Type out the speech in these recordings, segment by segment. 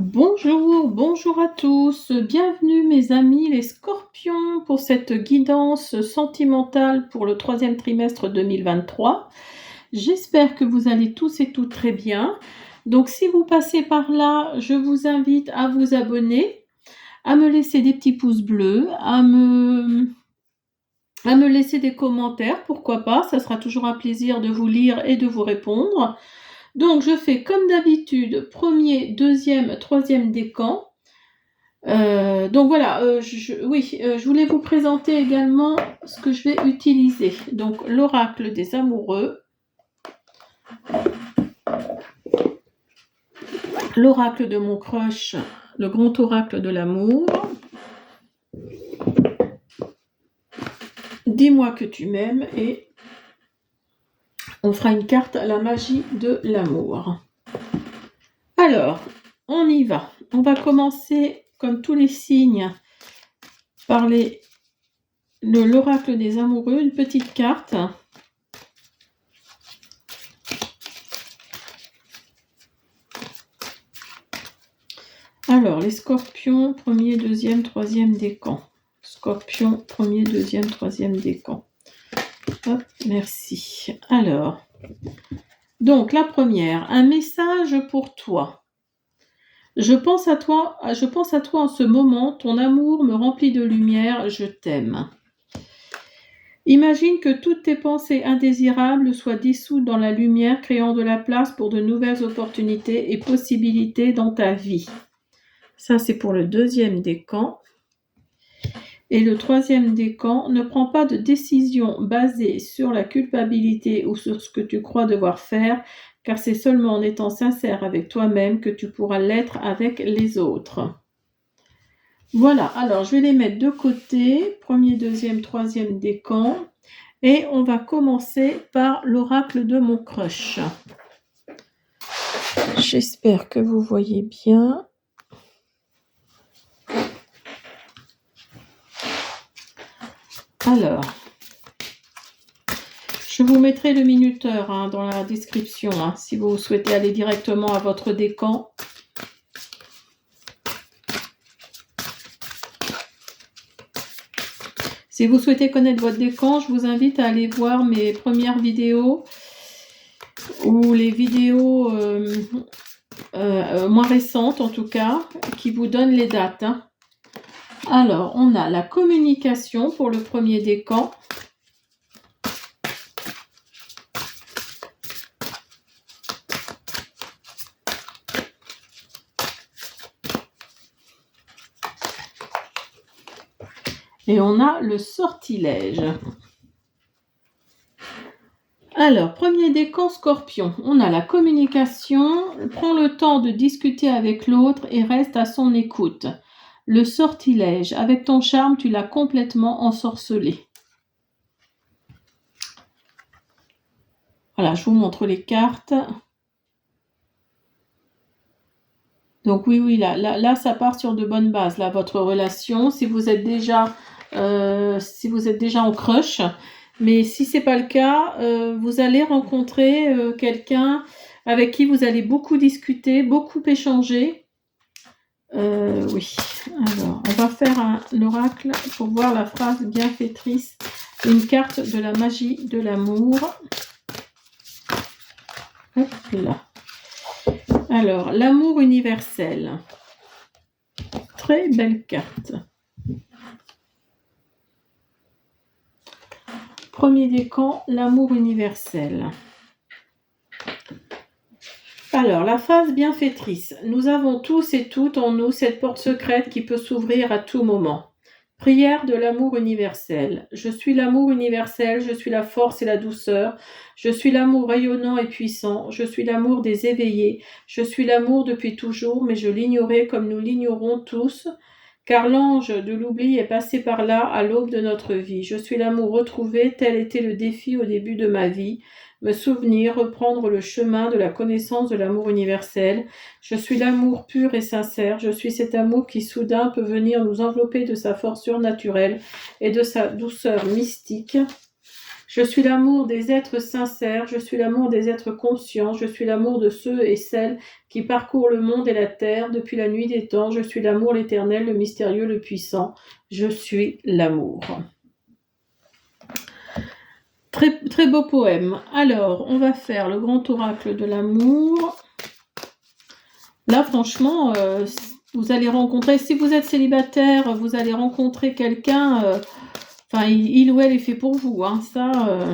Bonjour, bonjour à tous. Bienvenue mes amis les scorpions pour cette guidance sentimentale pour le troisième trimestre 2023. J'espère que vous allez tous et toutes très bien. Donc si vous passez par là, je vous invite à vous abonner, à me laisser des petits pouces bleus, à me laisser des commentaires, pourquoi pas, ça sera toujours un plaisir de vous lire et de vous répondre. Donc je fais comme d'habitude, premier, deuxième, troisième décan. Donc voilà, je voulais vous présenter également ce que je vais utiliser. Donc l'oracle des amoureux, l'oracle de mon crush, le grand oracle de l'amour. Dis-moi que tu m'aimes et on fera une carte à la magie de l'amour. Alors, on y va. On va commencer, comme tous les signes, par l'oracle des amoureux, une petite carte. Alors, les scorpions, premier, deuxième, troisième décan. Scorpion, premier, deuxième, troisième décan. Hop, merci. Alors, donc la première, un message pour toi. Je pense à toi en ce moment, ton amour me remplit de lumière, je t'aime. Imagine que toutes tes pensées indésirables soient dissoutes dans la lumière, créant de la place pour de nouvelles opportunités et possibilités dans ta vie. Ça, c'est pour le deuxième décan. Et le troisième décan, ne prends pas de décision basée sur la culpabilité ou sur ce que tu crois devoir faire, car c'est seulement en étant sincère avec toi-même que tu pourras l'être avec les autres. Voilà, alors je vais les mettre de côté, premier, deuxième, troisième décan, et on va commencer par l'oracle de mon crush. J'espère que vous voyez bien. Alors, je vous mettrai le minuteur dans la description, si vous souhaitez aller directement à votre décan. Si vous souhaitez connaître votre décan, je vous invite à aller voir mes premières vidéos ou les vidéos moins récentes en tout cas, qui vous donnent les dates. Alors, on a la communication pour le premier décan. Et on a le sortilège. Alors, premier décan scorpion, on a la communication, prends le temps de discuter avec l'autre et reste à son écoute. Le sortilège, avec ton charme, tu l'as complètement ensorcelé. Voilà, je vous montre les cartes. Donc oui, là, ça part sur de bonnes bases, là, votre relation. Si vous êtes déjà en crush, mais si c'est pas le cas, vous allez rencontrer quelqu'un avec qui vous allez beaucoup discuter, beaucoup échanger. Oui. Alors, on va faire l'oracle pour voir la phrase bienfaitrice. Une carte de la magie de l'amour. Hop là. Alors, l'amour universel. Très belle carte. Premier décan, l'amour universel. Alors, la phase bienfaitrice. Nous avons tous et toutes en nous cette porte secrète qui peut s'ouvrir à tout moment. Prière de l'amour universel. Je suis l'amour universel, je suis la force et la douceur. Je suis l'amour rayonnant et puissant. Je suis l'amour des éveillés. Je suis l'amour depuis toujours, mais je l'ignorais comme nous l'ignorons tous, car l'ange de l'oubli est passé par là à l'aube de notre vie. Je suis l'amour retrouvé, tel était le défi au début de ma vie. Me souvenir, reprendre le chemin de la connaissance de l'amour universel. Je suis l'amour pur et sincère. Je suis cet amour qui soudain peut venir nous envelopper de sa force surnaturelle et de sa douceur mystique. Je suis l'amour des êtres sincères, je suis l'amour des êtres conscients, je suis l'amour de ceux et celles qui parcourent le monde et la terre depuis la nuit des temps, je suis l'amour, l'éternel, le mystérieux, le puissant, je suis l'amour. Très, très beau poème. Alors, on va faire le grand oracle de l'amour. Là, franchement, vous allez rencontrer, si vous êtes célibataire, vous allez rencontrer quelqu'un, enfin, il ou elle est fait pour vous, hein, ça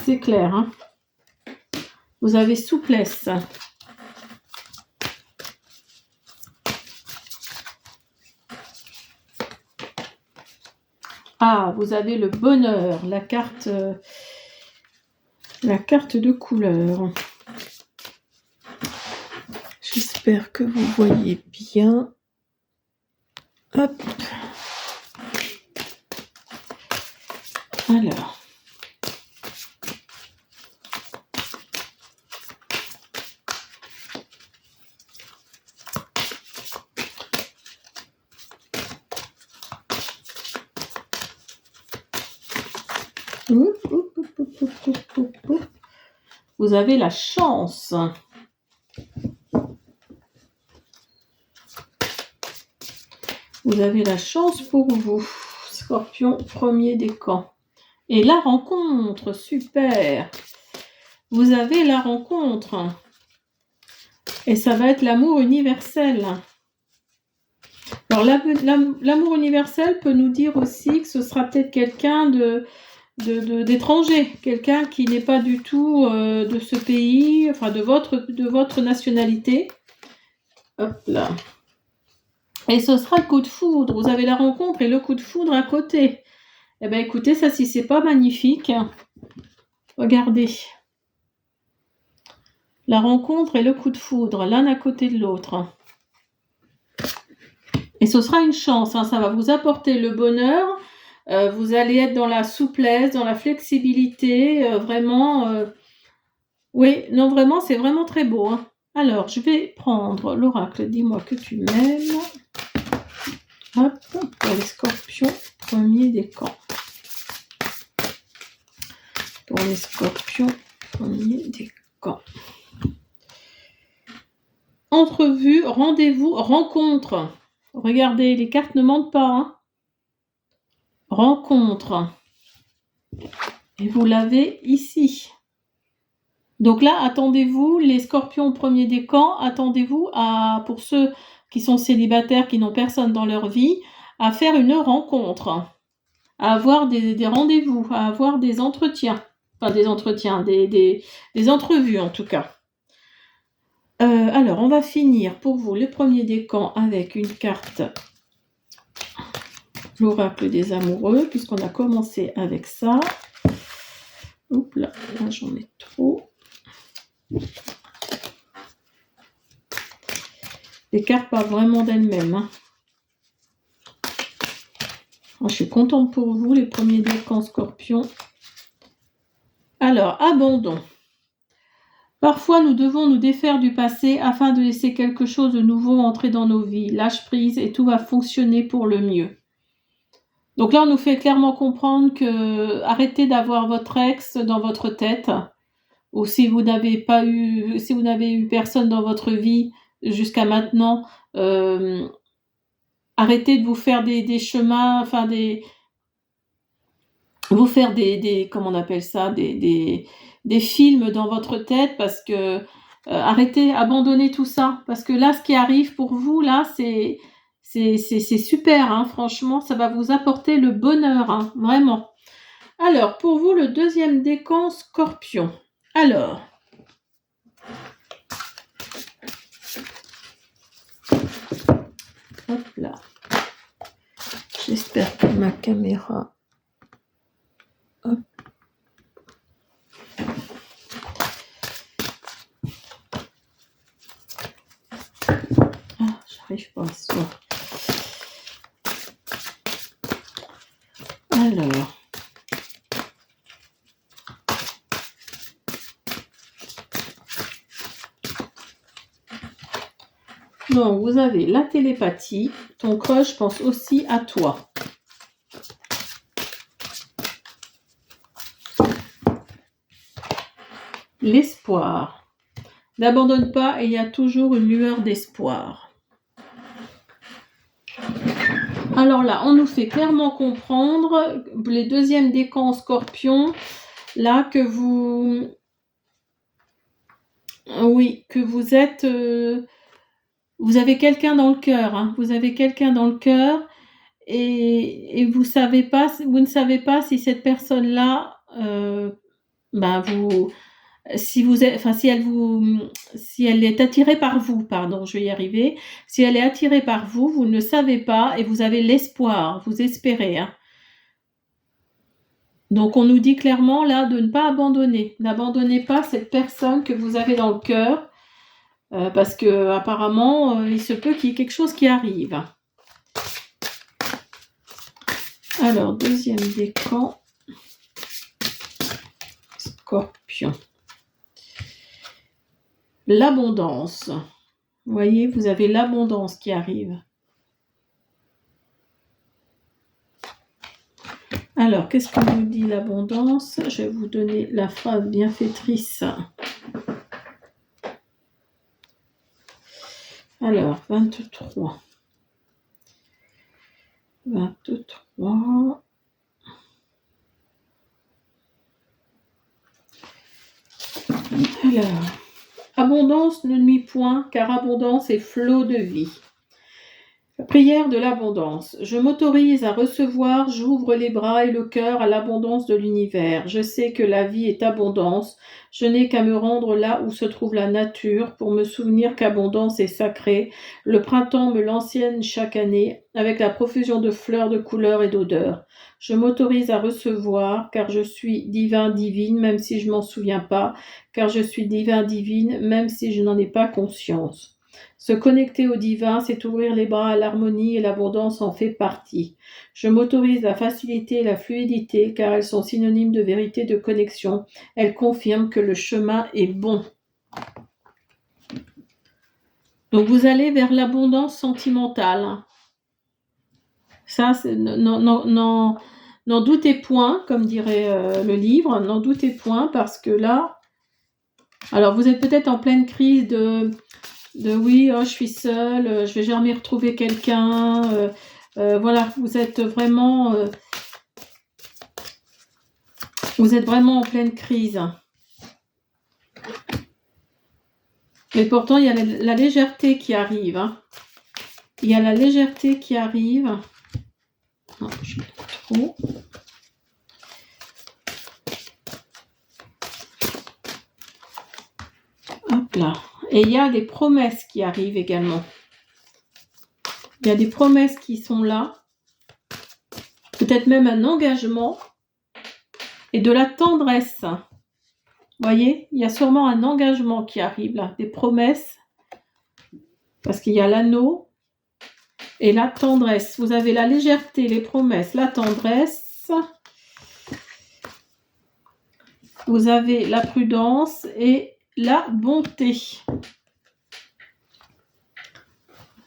c'est clair. Hein. Vous avez souplesse. Ah, vous avez le bonheur, la carte de couleur. J'espère que vous voyez bien. Hop. Alors. Vous avez la chance. Vous avez la chance pour vous, Scorpion, premier décan. Et la rencontre, super. Vous avez la rencontre. Et ça va être l'amour universel. Alors, l'amour universel peut nous dire aussi que ce sera peut-être quelqu'un d'étranger, quelqu'un qui n'est pas du tout de ce pays, enfin de votre nationalité. Hop là. Et ce sera le coup de foudre. Vous avez la rencontre et le coup de foudre à côté. Eh bien, écoutez, ça, si c'est pas magnifique, regardez. La rencontre et le coup de foudre, l'un à côté de l'autre. Et ce sera une chance, hein, ça va vous apporter le bonheur. Vous allez être dans la souplesse, dans la flexibilité, vraiment. Oui, non, vraiment, c'est vraiment très beau. Hein. Alors, je vais prendre l'oracle. Dis-moi que tu m'aimes. Hop, pour les scorpions, premier décan. Pour les scorpions, premier décan. Entrevue, rendez-vous, rencontre. Regardez, les cartes ne mentent pas. Hein. Rencontre. Et vous l'avez ici. Donc là, attendez-vous, les scorpions au premier décan, attendez-vous pour ceux qui sont célibataires, qui n'ont personne dans leur vie, à faire une rencontre, à avoir des rendez-vous, à avoir des entretiens. Enfin, des entretiens, des entrevues en tout cas. Alors, on va finir pour vous le premier décan avec une carte, l'oracle des amoureux, puisqu'on a commencé avec ça. Oups là j'en ai trop. Les cartes parlent vraiment d'elles-mêmes. Hein. Je suis contente pour vous, les premiers décans scorpions. Alors, abandon. Parfois, nous devons nous défaire du passé afin de laisser quelque chose de nouveau entrer dans nos vies. Lâche prise et tout va fonctionner pour le mieux. Donc là, on nous fait clairement comprendre que arrêtez d'avoir votre ex dans votre tête. Ou si vous n'avez eu personne dans votre vie jusqu'à maintenant, arrêtez de vous faire des chemins, enfin vous faire comment on appelle ça, des films dans votre tête, parce que arrêtez, abandonnez tout ça, parce que là, ce qui arrive pour vous, là, c'est super, hein, franchement, ça va vous apporter le bonheur, hein, vraiment. Alors, pour vous, le deuxième décan scorpion. Alors, hop là. J'espère que ma caméra... Hop. Ah, j'arrive pas à se voir. Alors... Donc, vous avez la télépathie. Ton crush pense aussi à toi. l'espoir. N'abandonne pas et il y a toujours une lueur d'espoir. Alors là, on nous fait clairement comprendre, les deuxièmes décans Scorpion, là que vous... Oui, que vous êtes... vous avez quelqu'un dans le cœur, hein, vous avez quelqu'un dans le cœur et vous ne savez pas si cette personne-là, si elle est attirée par vous, pardon, je vais y arriver. Si elle est attirée par vous, vous ne le savez pas et vous avez l'espoir, vous espérez. Hein. Donc on nous dit clairement là de ne pas abandonner. N'abandonnez pas cette personne que vous avez dans le cœur parce que apparemment il se peut qu'il y ait quelque chose qui arrive. Alors deuxième décan, Scorpion. L'abondance. Vous voyez, vous avez l'abondance qui arrive. Alors, qu'est-ce que nous dit l'abondance? Je vais vous donner la phrase bienfaitrice. Alors, 23. 23. Alors, abondance ne nuit point, car abondance est flot de vie. Prière de l'abondance. Je m'autorise à recevoir, j'ouvre les bras et le cœur à l'abondance de l'univers. Je sais que la vie est abondance. Je n'ai qu'à me rendre là où se trouve la nature pour me souvenir qu'abondance est sacrée. Le printemps me l'enseigne chaque année avec la profusion de fleurs, de couleurs et d'odeurs. Je m'autorise à recevoir car je suis divin, divine, même si je ne m'en souviens pas, car je suis divin, divine, même si je n'en ai pas conscience. Se connecter au divin, c'est ouvrir les bras à l'harmonie et l'abondance en fait partie. Je m'autorise la facilité et la fluidité car elles sont synonymes de vérité, de connexion. Elles confirment que le chemin est bon. Donc vous allez vers l'abondance sentimentale. Ça, n'en doutez point, comme dirait le livre, n'en doutez point parce que là, alors vous êtes peut-être en pleine crise de oui, je suis seule, je vais jamais retrouver quelqu'un. Voilà, vous êtes vraiment en pleine crise. Mais pourtant, il y a la légèreté qui arrive. Hein. Il y a la légèreté qui arrive. Non, je mets trop. Hop là. Et il y a des promesses qui arrivent également. Il y a des promesses qui sont là. Peut-être même un engagement et de la tendresse. Vous voyez, il y a sûrement un engagement qui arrive là, des promesses. Parce qu'il y a l'anneau et la tendresse. Vous avez la légèreté, les promesses, la tendresse. Vous avez la prudence et la bonté.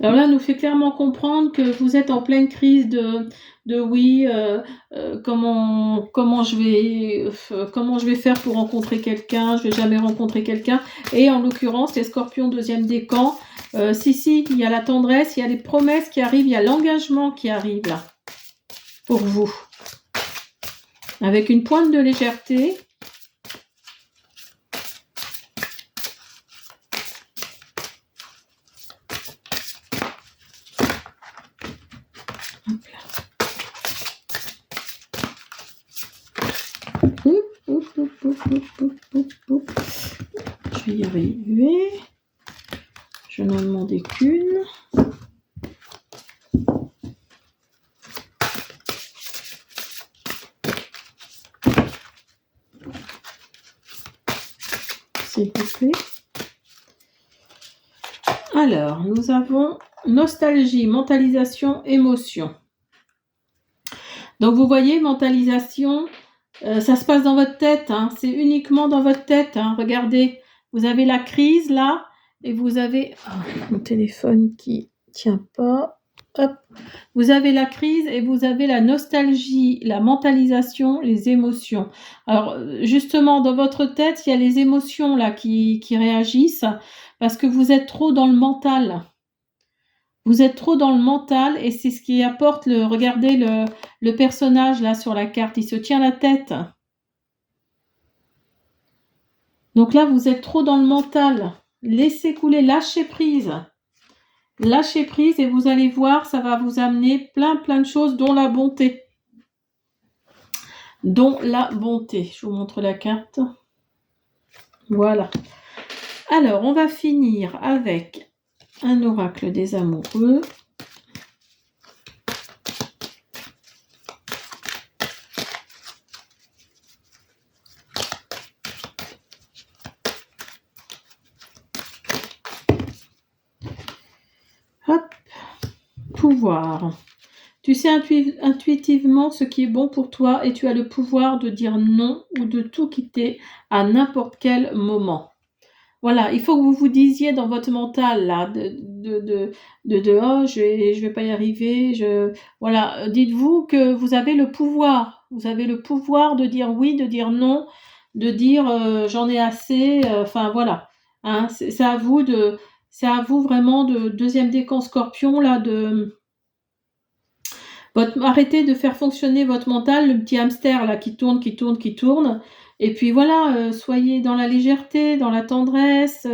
Alors là, nous fait clairement comprendre que vous êtes en pleine crise de oui, comment je vais faire pour rencontrer quelqu'un, je vais jamais rencontrer quelqu'un. Et en l'occurrence, les scorpions deuxième décan, si, il y a la tendresse, il y a les promesses qui arrivent, il y a l'engagement qui arrive là, pour vous. Avec une pointe de légèreté. Je vais y arriver. Je n'en demandais qu'une. S'il vous plaît. Alors, nous avons nostalgie, mentalisation, émotion. Donc, vous voyez, mentalisation, ça se passe dans votre tête. Hein, c'est uniquement dans votre tête. Hein, regardez, vous avez la crise là et vous avez mon téléphone qui tient pas. hop, vous avez la crise et vous avez la nostalgie, la mentalisation, les émotions. Alors, justement, dans votre tête, il y a les émotions là qui réagissent parce que vous êtes trop dans le mental. Vous êtes trop dans le mental et c'est ce qui apporte regardez le personnage là sur la carte, il se tient la tête. Donc là, vous êtes trop dans le mental. Laissez couler, lâchez prise. Lâchez prise et vous allez voir, ça va vous amener plein de choses, dont la bonté. Dont la bonté. Je vous montre la carte. Voilà. Alors, on va finir avec un oracle des amoureux. Hop. Pouvoir. Tu sais intuitivement ce qui est bon pour toi et tu as le pouvoir de dire non ou de tout quitter à n'importe quel moment. Voilà, il faut que vous vous disiez dans votre mental là, oh, je vais pas y arriver. Voilà, dites-vous que vous avez le pouvoir. Vous avez le pouvoir de dire oui, de dire non, de dire j'en ai assez. Enfin voilà, hein, c'est à vous vraiment de deuxième décan Scorpion là arrêtez de faire fonctionner votre mental, le petit hamster là qui tourne. Et puis voilà, soyez dans la légèreté, dans la tendresse.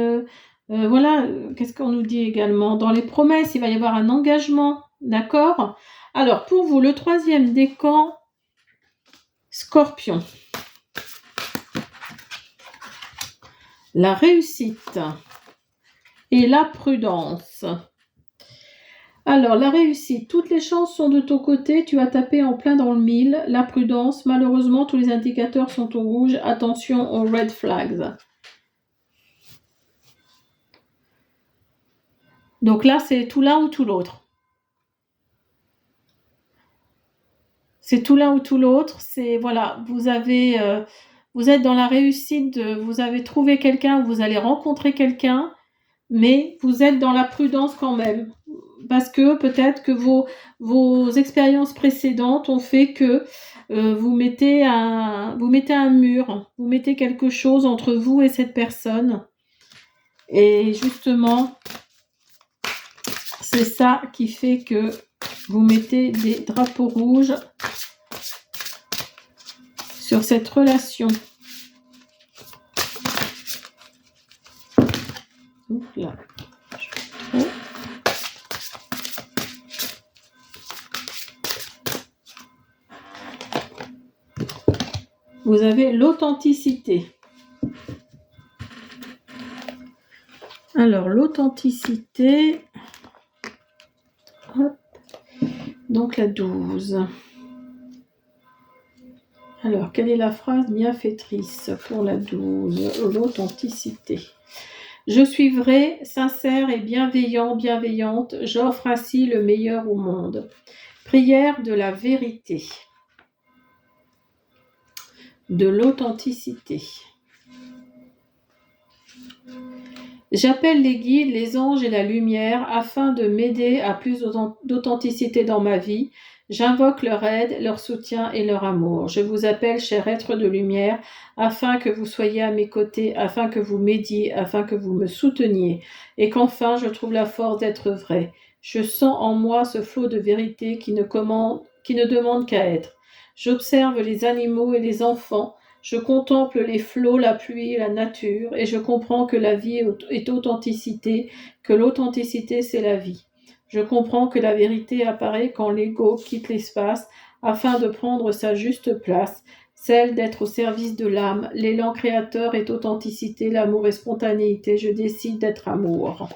Voilà, qu'est-ce qu'on nous dit également? Dans les promesses, il va y avoir un engagement, d'accord? Alors, pour vous, le troisième décan, Scorpion. La réussite et la prudence. Alors, la réussite, toutes les chances sont de ton côté, tu as tapé en plein dans le mille. La prudence, malheureusement, tous les indicateurs sont au rouge. Attention aux red flags. Donc là, c'est tout l'un ou tout l'autre. C'est tout l'un ou tout l'autre. C'est, voilà, vous êtes dans la réussite, vous avez trouvé quelqu'un, vous allez rencontrer quelqu'un, mais vous êtes dans la prudence quand même. Parce que peut-être que vos expériences précédentes ont fait que vous mettez un mur, vous mettez quelque chose entre vous et cette personne. Et justement, c'est ça qui fait que vous mettez des drapeaux rouges sur cette relation. Ouh là. Vous avez l'authenticité. Alors, l'authenticité. Hop. Donc, la 12. Alors, quelle est la phrase bienfaitrice pour la 12? L'authenticité. Je suis vrai, sincère et bienveillante. J'offre ainsi le meilleur au monde. Prière de la vérité. De l'authenticité. J'appelle les guides, les anges et la lumière afin de m'aider à plus d'authenticité dans ma vie. J'invoque leur aide, leur soutien et leur amour. Je vous appelle, cher être de lumière, afin que vous soyez à mes côtés, afin que vous m'aidiez, afin que vous me souteniez, et qu'enfin je trouve la force d'être vrai. Je sens en moi ce flot de vérité qui ne demande qu'à être. J'observe les animaux et les enfants. Je contemple les flots, la pluie, la nature, et je comprends que la vie est authenticité, que l'authenticité c'est la vie. Je comprends que la vérité apparaît quand l'ego quitte l'espace afin de prendre sa juste place, celle d'être au service de l'âme. L'élan créateur est authenticité, l'amour est spontanéité. Je décide d'être amour.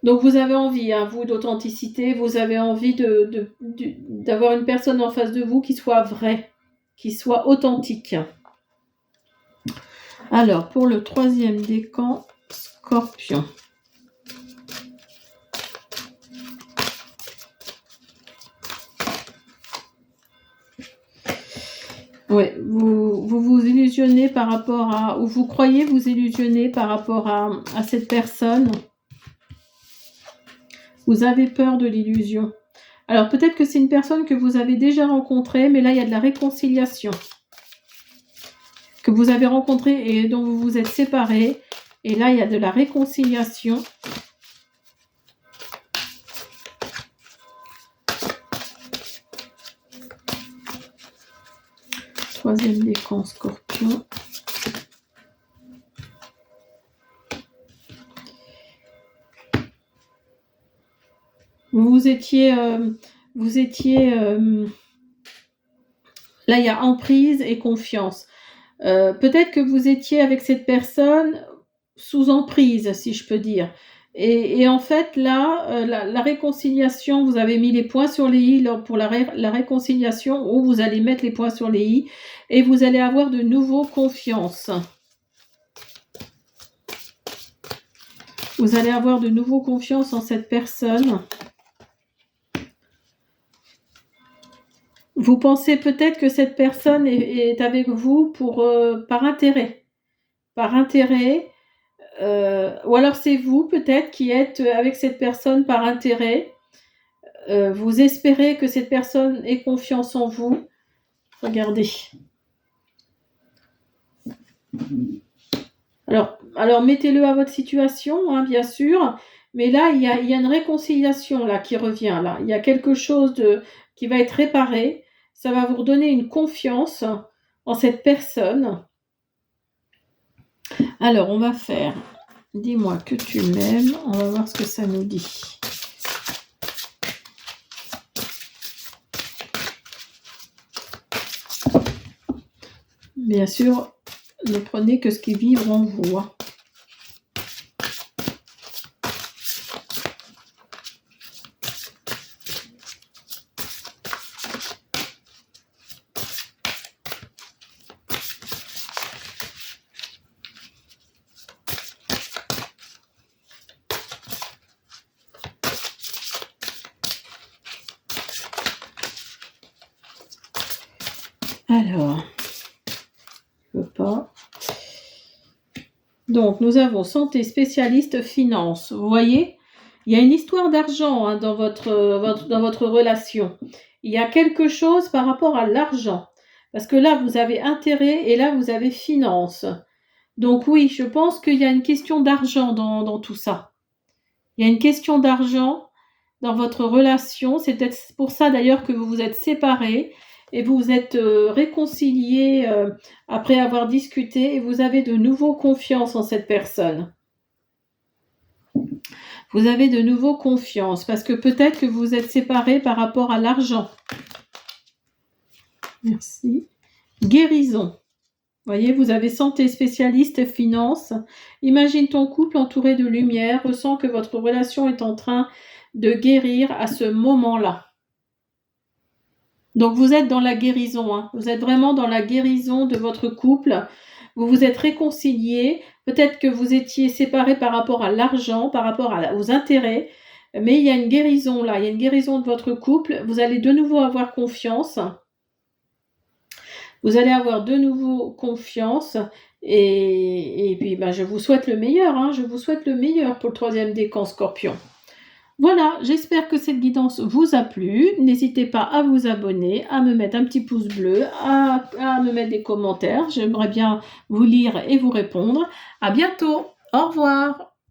Donc vous avez envie, hein, vous, d'authenticité, vous avez envie d'avoir une personne en face de vous qui soit vraie, qui soit authentique. Alors, pour le troisième décan, Scorpion. Oui, vous illusionnez par rapport à, ou vous croyez vous illusionner par rapport à cette personne. Vous avez peur de l'illusion. Alors peut-être que c'est une personne que vous avez déjà rencontrée, mais là il y a de la réconciliation. Que vous avez rencontrée et dont vous vous êtes séparés. Et là il y a de la réconciliation. Troisième décan Scorpion. Vous étiez là il y a emprise et confiance. Peut-être que vous étiez avec cette personne sous emprise, si je peux dire. Et en fait, là, la réconciliation, vous avez mis les points sur les i pour la réconciliation, où vous allez mettre les points sur les i, et vous allez avoir de nouveau confiance. Vous allez avoir de nouveau confiance en cette personne. Vous pensez peut-être que cette personne est avec vous par intérêt. Par intérêt. Ou alors c'est vous peut-être qui êtes avec cette personne par intérêt. Vous espérez que cette personne ait confiance en vous. Regardez. Alors mettez-le à votre situation, hein, bien sûr. Mais là, il y a une réconciliation là qui revient. Là, il y a quelque chose qui va être réparé. Ça va vous redonner une confiance en cette personne. Alors, on va faire « Dis-moi que tu m'aimes ». On va voir ce que ça nous dit. Bien sûr, ne prenez que ce qui vibre en vous. Hein. Alors, je veux pas. Donc, nous avons santé, spécialiste, finance. Vous voyez, il y a une histoire d'argent hein, dans votre relation. Il y a quelque chose par rapport à l'argent. Parce que là, vous avez intérêt et là, vous avez finance. Donc oui, je pense qu'il y a une question d'argent dans tout ça. Il y a une question d'argent dans votre relation. C'est peut-être pour ça d'ailleurs que vous vous êtes séparés. Et vous vous êtes réconciliés après avoir discuté et vous avez de nouveau confiance en cette personne. Vous avez de nouveau confiance parce que peut-être que vous vous êtes séparés par rapport à l'argent. Merci. Guérison. Vous voyez, vous avez santé, spécialiste, finance. Imagine ton couple entouré de lumière. Ressens que votre relation est en train de guérir à ce moment-là. Donc, vous êtes dans la guérison. Hein. Vous êtes vraiment dans la guérison de votre couple. Vous vous êtes réconciliés. Peut-être que vous étiez séparés par rapport à l'argent, par rapport aux intérêts. Mais il y a une guérison là. Il y a une guérison de votre couple. Vous allez de nouveau avoir confiance. Vous allez avoir de nouveau confiance. Et puis, je vous souhaite le meilleur. Hein. Je vous souhaite le meilleur pour le troisième décan Scorpion. Voilà, j'espère que cette guidance vous a plu. N'hésitez pas à vous abonner, à me mettre un petit pouce bleu, à me mettre des commentaires. J'aimerais bien vous lire et vous répondre. À bientôt. Au revoir.